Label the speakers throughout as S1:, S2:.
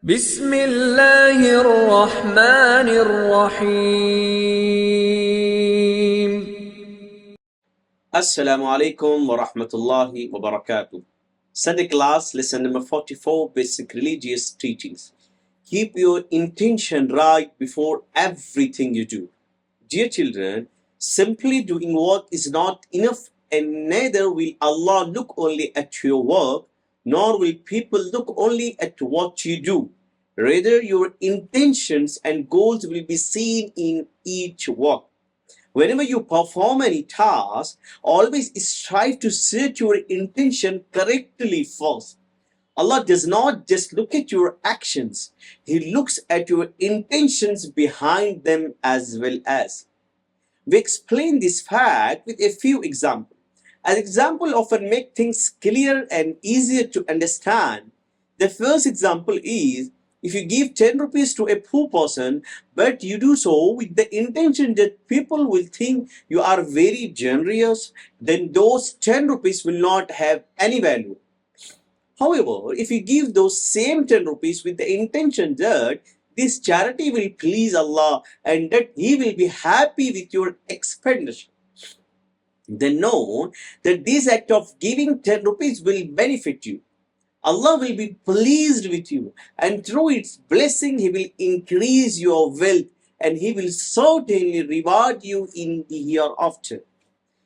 S1: بسم الله الرحمن الرحيم.
S2: Assalamu alaikum wa rahmatullahi wa barakatuh. Sunday class, lesson number 44, basic religious teachings. Keep your intention right before everything you do. Dear children, simply doing work is not enough, and neither will Allah look only at your work, nor will people look only at what you do. Rather, your intentions and goals will be seen in each work. Whenever you perform any task, always strive to set your intention correctly first. Allah does not just look at your actions, He looks at your intentions behind them as well as. We explain this fact with a few examples. An example often make things clear and easier to understand. The first example is, if you give 10 rupees to a poor person, but you do so with the intention that people will think you are very generous, then those 10 rupees will not have any value. However, if you give those same 10 rupees with the intention that this charity will please Allah and that He will be happy with your expenditure, then know that this act of giving 10 rupees will benefit you. Allah will be pleased with you, and through its blessing, He will increase your wealth and He will certainly reward you in the hereafter.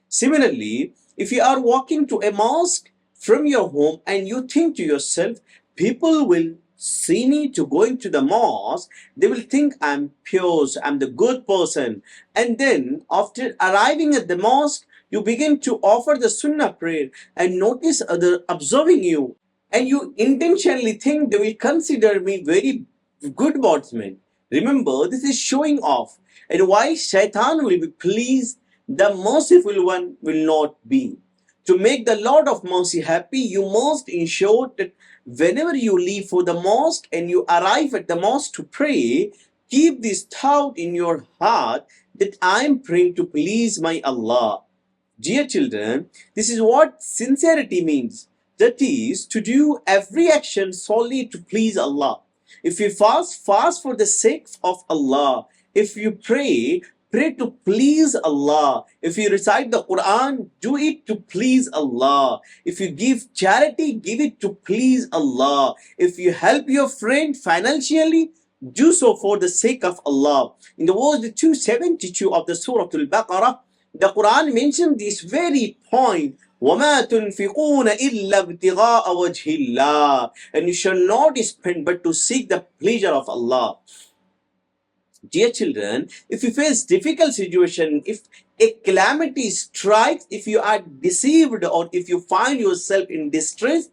S2: Similarly, if you are walking to a mosque from your home and you think to yourself, people will see me to going to the mosque, they will think I'm pious, I'm the good person. And then after arriving at the mosque, you begin to offer the sunnah prayer and notice others observing you. And you intentionally think they will consider me very good bondsman. Remember, this is showing off. And why shaitan will be pleased, the merciful one will not be. To make the Lord of mercy happy, you must ensure that whenever you leave for the mosque and you arrive at the mosque to pray, keep this thought in your heart that I am praying to please my Allah. Dear children, this is what sincerity means. That is, to do every action solely to please Allah. If you fast, fast for the sake of Allah. If you pray, pray to please Allah. If you recite the Quran, do it to please Allah. If you give charity, give it to please Allah. If you help your friend financially, do so for the sake of Allah. In the verse 272 of the Surah Al-Baqarah, the Quran mentioned this very point. وَمَا تُنْفِقُونَ إِلَّا ابْتِغَاءَ وَجْهِ اللَّهِ. And you shall not spend but to seek the pleasure of Allah. Dear children, if you face difficult situation, if a calamity strikes, if you are deceived or if you find yourself in distress,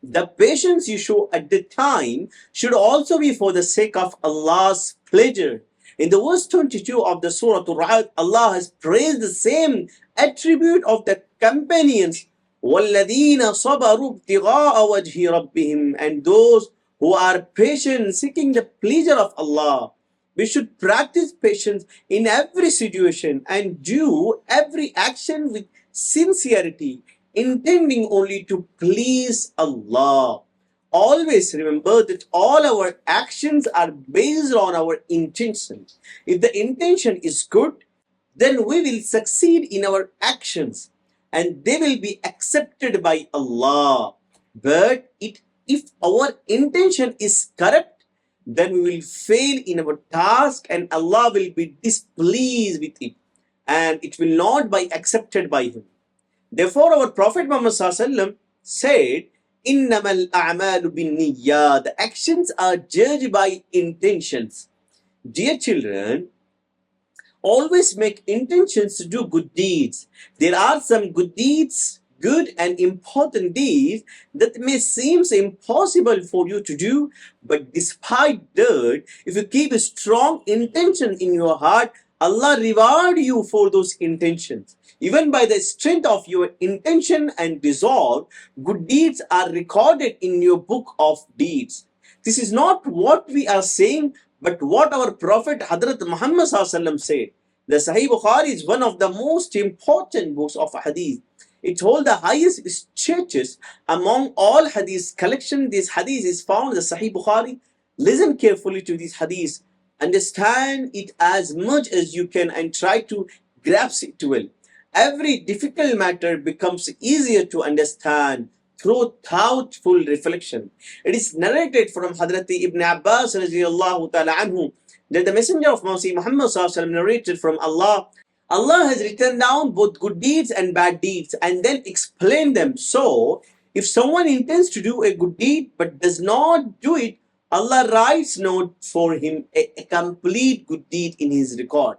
S2: the patience you show at the time should also be for the sake of Allah's pleasure. In the verse 22 of the Surah Al-Ra'd, Allah has praised the same attribute of the companions, وَالَّذِينَ صَبَرُوا ابْتِغَاءَ وَجْهِ رَبِّهِمْ, and those who are patient seeking the pleasure of Allah. We should practice patience in every situation and do every action with sincerity, intending only to please Allah. Always remember that all our actions are based on our intentions. If the intention is good, then we will succeed in our actions and they will be accepted by Allah. But if our intention is corrupt, then we will fail in our task and Allah will be displeased with it and it will not be accepted by Him. Therefore, our Prophet Muhammad said, إِنَّمَا الْأَعْمَالُ بِالنِّيَّاتِ. The actions are judged by intentions. Dear children, always make intentions to do good deeds. There are some good deeds, good and important deeds that may seem impossible for you to do, but despite that, if you keep a strong intention in your heart, Allah reward you for those intentions. Even by the strength of your intention and resolve, good deeds are recorded in your book of deeds. This is not what we are saying, but what our Prophet Hazrat Muhammad said. The Sahih Bukhari is one of the most important books of Hadees. It holds the highest status among all Hadees collection. This Hadees is found in the Sahih Bukhari Listen carefully to these hadiths, understand it as much as you can, and try to grasp it well. Every difficult matter becomes easier to understand through thoughtful reflection. It is narrated from Hadrat Ibn Abbas radiallahu ta'ala anhu that the Messenger of Mercy Muhammad sallallahu alaihi wasallam narrated from Allah has written down both good deeds and bad deeds and then explained them. So, if someone intends to do a good deed but does not do it, Allah writes note for him a complete good deed in his record.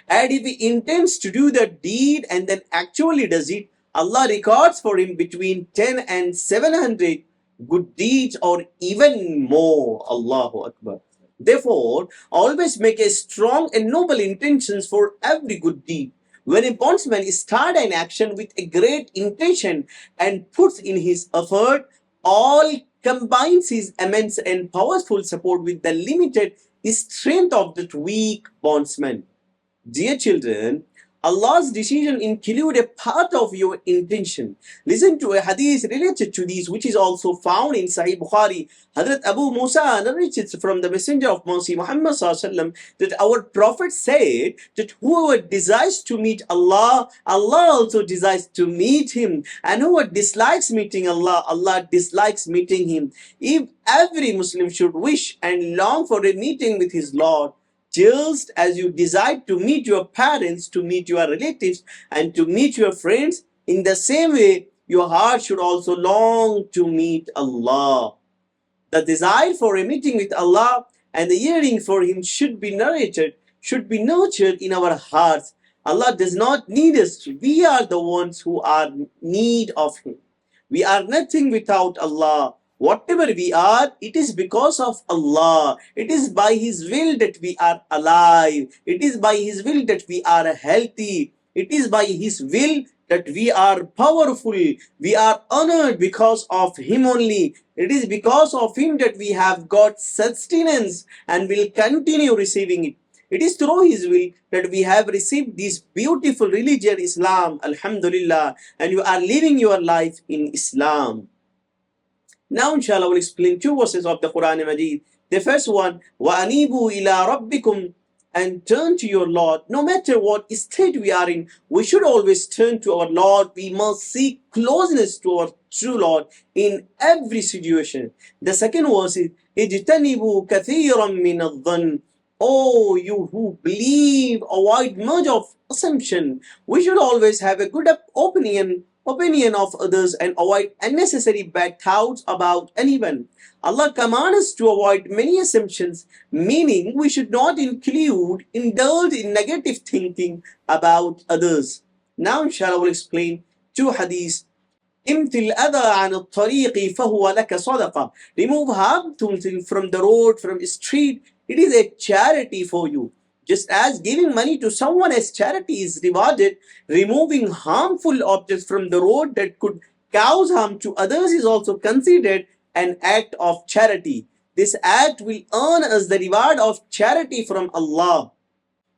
S2: And if he intends to do the deed and then actually does it, Allah records for him between 10 and 700 good deeds or even more. Allahu Akbar. Therefore, always make a strong and noble intentions for every good deed. When a bondsman starts an action with a great intention and puts in his effort, all combines his immense and powerful support with the limited strength of that weak bondsman. Dear children, Allah's decision include a part of your intention. Listen to a hadith related to these, which is also found in Sahih Bukhari. Hadrat Abu Musa narrated from the Messenger of Mercy Muhammad sallallahu that our Prophet said that whoever desires to meet Allah, Allah also desires to meet him, and whoever dislikes meeting Allah, Allah dislikes meeting him. If every Muslim should wish and long for a meeting with his Lord, just as you desire to meet your parents, to meet your relatives, and to meet your friends, in the same way, your heart should also long to meet Allah. The desire for a meeting with Allah and the yearning for Him should be nurtured in our hearts. Allah does not need us. We are the ones who are in need of Him. We are nothing without Allah. Whatever we are, it is because of Allah. It is by His will that we are alive. It is by His will that we are healthy. It is by His will that we are powerful. We are honored because of Him only. It is because of Him that we have got sustenance and will continue receiving it. It is through His will that we have received this beautiful religion, Islam, Alhamdulillah, and you are living your life in Islam. Now, inshallah, we'll explain two verses of the Quran Majid. The first one, وَأَنِيبُوا إِلَىٰ رَبِّكُمْ, and turn to your Lord. No matter what state we are in, we should always turn to our Lord. We must seek closeness to our true Lord in every situation. The second verse is, اجتنبوا كثيرا من الظن. Oh, you who believe, avoid much of assumption. We should always have a good opinion of others and avoid unnecessary bad thoughts about anyone. Allah commands us to avoid many assumptions, meaning we should not indulge in negative thinking about others. Now, inshallah, we'll explain two hadiths. امثل الأذى عن الطريق فهو لك صدقة. Remove harm from the road, from the street. It is a charity for you. Just as giving money to someone as charity is rewarded, removing harmful objects from the road that could cause harm to others is also considered an act of charity. This act will earn us the reward of charity from Allah.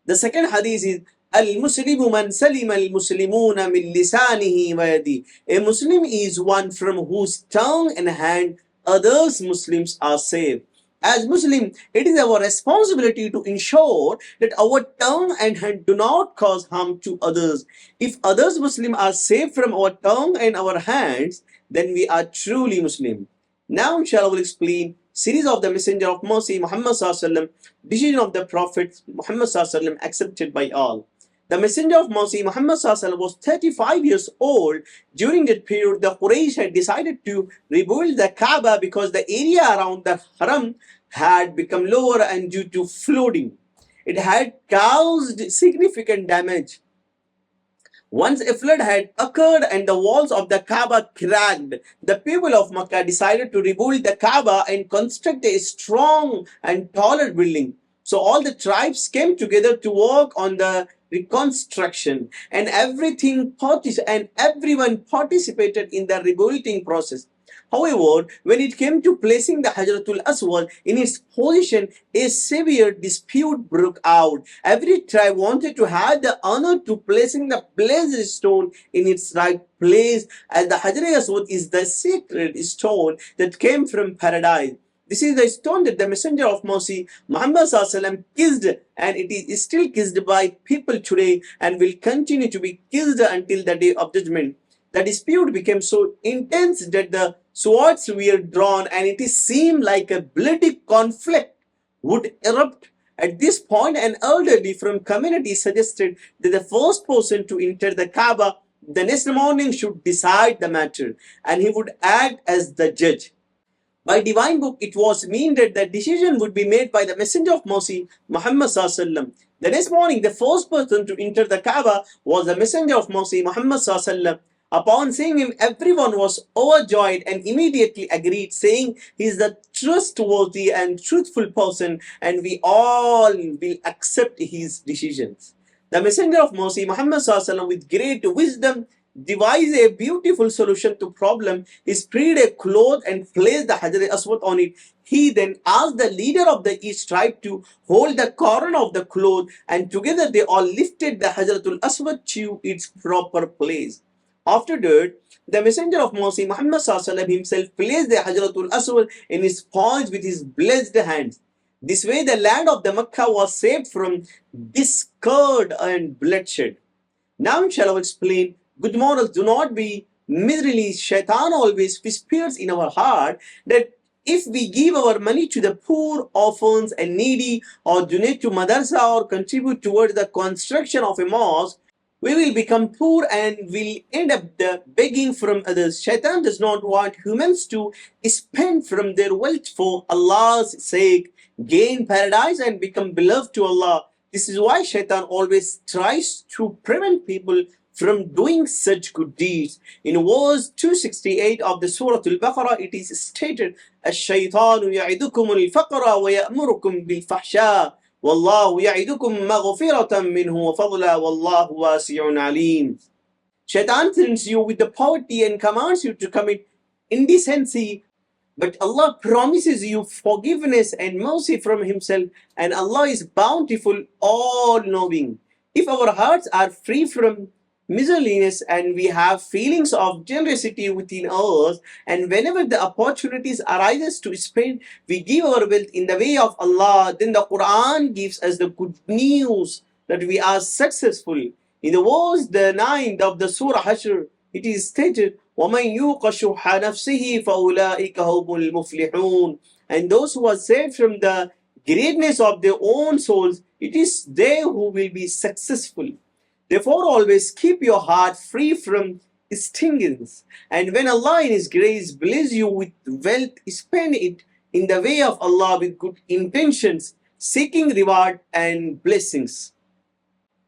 S2: The second hadith is, Al-Muslimu man salima al-Muslimuna min lisanihi wa yadi. A Muslim is one from whose tongue and hand others Muslims are safe. As Muslim, it is our responsibility to ensure that our tongue and hand do not cause harm to others. If others Muslim are safe from our tongue and our hands, then we are truly Muslim. Now, inshallah, we'll explain series of the Messenger of Mercy Muhammad sallallahu alaihi wasallam, decision of the Prophet Muhammad sallallahu alaihi wasallam accepted by all. The Messenger of Mercy Muhammad sallallahu alaihi wasallam was 35 years old. During that period, the Quraysh had decided to rebuild the Kaaba because the area around the Haram had become lower, and due to flooding, it had caused significant damage. Once a flood had occurred and the walls of the Kaaba cracked, the people of Makkah decided to rebuild the Kaaba and construct a strong and taller building. So all the tribes came together to work on the reconstruction, and everyone participated in the rebuilding process. However, when it came to placing the Hajratul Aswad in its position, a severe dispute broke out. Every tribe wanted to have the honor to placing the blessed stone in its right place, as the Hajar Aswad is the sacred stone that came from paradise. This is the stone that the Messenger of Mercy, Muhammad Sallallahu kissed, and it is still kissed by people today and will continue to be kissed until the day of judgment. The dispute became so intense that the swords were drawn, and it seemed like a bloody conflict would erupt. At this point, an elderly from community suggested that the first person to enter the Kaaba the next morning should decide the matter, and he would act as the judge. By divine book, it was mean that the decision would be made by the Messenger of Mercy, Muhammad Sallallahu. The next morning, the first person to enter the Kaaba was the Messenger of Mercy, Muhammad Sallallahu. Upon seeing him, everyone was overjoyed and immediately agreed, saying he is the trustworthy and truthful person, and we all will accept his decisions. The Messenger of Mercy, Muhammad Sallallahu, with great wisdom, devised a beautiful solution to problem. He spread a cloth and placed the Hajar Aswad on it. He then asked the leader of the each tribe to hold the corner of the cloth, and together they all lifted the Hajaratul Aswad to its proper place. After that, the Messenger of Mercy, Muhammad Sallallahu himself placed the Hajaratul Aswad in his palms with his blessed hands. This way, the land of the Mecca was saved from discord and bloodshed. Now, shall I explain? Good morals do not be miserly. Shaitan always whispers in our heart that if we give our money to the poor, orphans, and needy, or donate to madrasa, or contribute towards the construction of a mosque, we will become poor and will end up begging from others. Shaitan does not want humans to spend from their wealth for Allah's sake, gain paradise, and become beloved to Allah. This is why Shaitan always tries to prevent people from doing such good deeds. In verse 268 of the Surah Al-Baqarah, it is stated, الشيطان يعدكم الفقر ويأمركم بالفحشاء والله يعدكم مغفرة منه وفضلا والله واسع عليم. Shaitan threatens you with the poverty and commands you to commit indecency, but Allah promises you forgiveness and mercy from Himself, and Allah is bountiful, all-knowing. If our hearts are free from miserliness and we have feelings of generosity within us, and whenever the opportunities arises to spend, we give our wealth in the way of Allah, then the Quran gives us the good news that we are successful. In the verse 9 of the Surah Hashr, it is stated, وَمَنْ يُوقَ شُحَّ نَفْسِهِ فَأُولَٰئِكَ هُمُ الْمُفْلِحُونَ. And those who are saved from the greatness of their own souls, it is they who will be successful. Therefore, always keep your heart free from stingings. And when Allah in His grace bless you with wealth, spend it in the way of Allah with good intentions, seeking reward and blessings.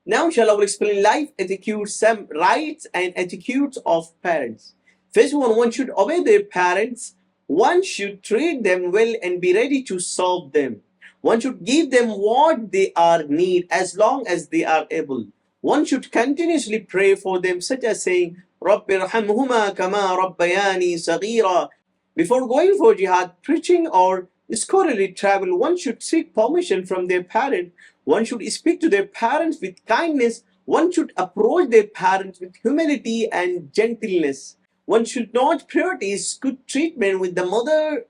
S2: Now, shall I explain life etiquettes, some rights and etiquettes of parents. First one should obey their parents. One should treat them well and be ready to serve them. One should give them what they are need as long as they are able. One should continuously pray for them, such as saying, رَبِّ ارْحَمْهُمَا كَمَا رَبَّيَانِي صَغِيرًا. Before going for jihad, preaching, or scholarly travel, one should seek permission from their parent. One should speak to their parents with kindness. One should approach their parents with humility and gentleness. One should not prioritize good treatment with the mother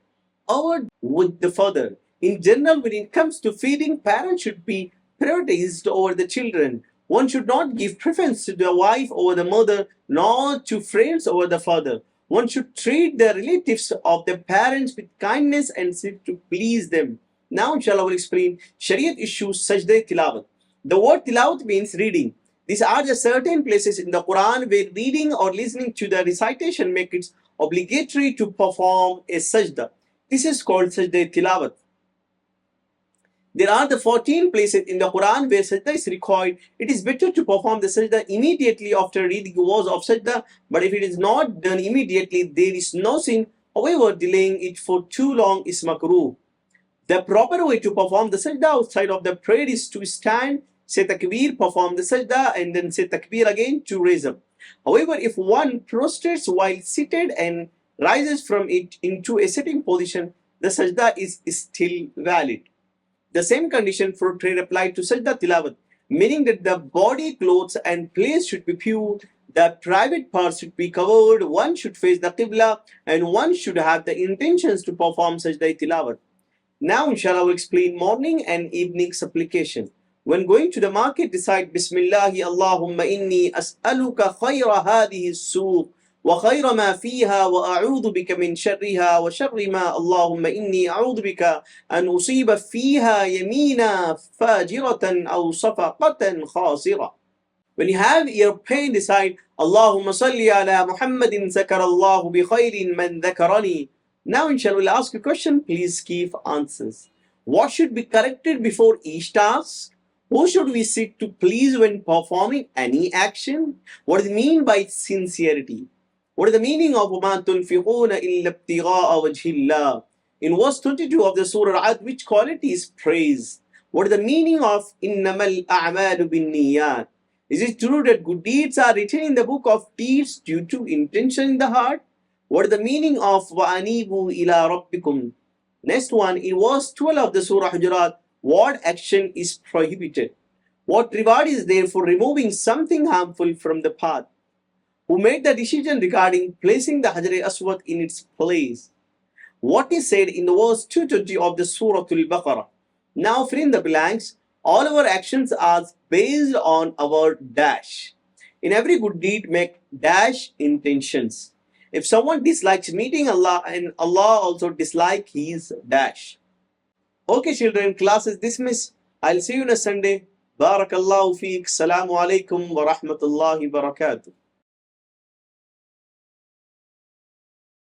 S2: or with the father. In general, when it comes to feeding, parents should be prioritized over the children. One should not give preference to the wife over the mother, nor to friends over the father. One should treat the relatives of the parents with kindness and seek to please them. Now, inshallah, I will explain Shariat issues Sajda Tilawat. The word Tilawat means reading. These are the certain places in the Quran where reading or listening to the recitation make it obligatory to perform a Sajda. This is called Sajda Tilawat. There are the 14 places in the Quran where Sajda is required. It is better to perform the Sajda immediately after reading the words of Sajda, but if it is not done immediately, there is no sin. However, delaying it for too long is makruh. The proper way to perform the Sajda outside of the prayer is to stand, say takbir, perform the Sajda, and then say takbir again to raise up. However, if one prostrates while seated and rises from it into a sitting position, the Sajda is still valid. The same condition for prayer applied to Sajda Tilawat, meaning that the body, clothes, and place should be pure. The private parts should be covered, one should face the Qibla, and one should have the intentions to perform Sajda Tilawat. Now, inshallah, I will explain morning and evening supplication. When going to the market, decide Bismillahi Allahumma inni as'aluka khayra hadihi suq wa khayra ma fiha wa a'udhu bika min sharriha wa sharri ma Allahumma inni a'udhu bika an usiba fiha yamina fajiratan aw safaqatan khasira. When you have ear pain, decide Allahumma salli ala Muhammadin zakarallahu bi khairin man dhakarani. Now, inshallah, we'll ask a question. Please give answers. What should be corrected before each task? Who should we seek to please when performing any action? What does it mean by sincerity? What is the meaning of وَمَا تُنْفِقُونَ إِلَّا ابْتِغَاءَ وَجْهِ اللَّهِ? In verse 22 of the Surah Ad, which quality is praise? What is the meaning of إِنَّمَا الْأَعْمَالُ بِالنِّيَّاتِ? Is it true that good deeds are written in the book of deeds due to intention in the heart? What is the meaning of وَأَنِيبُوا إِلَىٰ رَبِّكُمْ? Next one, in verse 12 of the Surah Hujurat, what action is prohibited? What reward is there for removing something harmful from the path? Who made the decision regarding placing the Hajar Aswad in its place? What is said in the verse 220 of the Surah Al-Baqarah? Now fill in the blanks. All our actions are based on our dash. In every good deed, make dash intentions. If someone dislikes meeting Allah, and Allah also dislike his dash. Okay, children, class is dismissed. I'll see you on a Sunday. Barakallahu feek. Assalamu alaikum wa rahmatullahi wa barakatuh.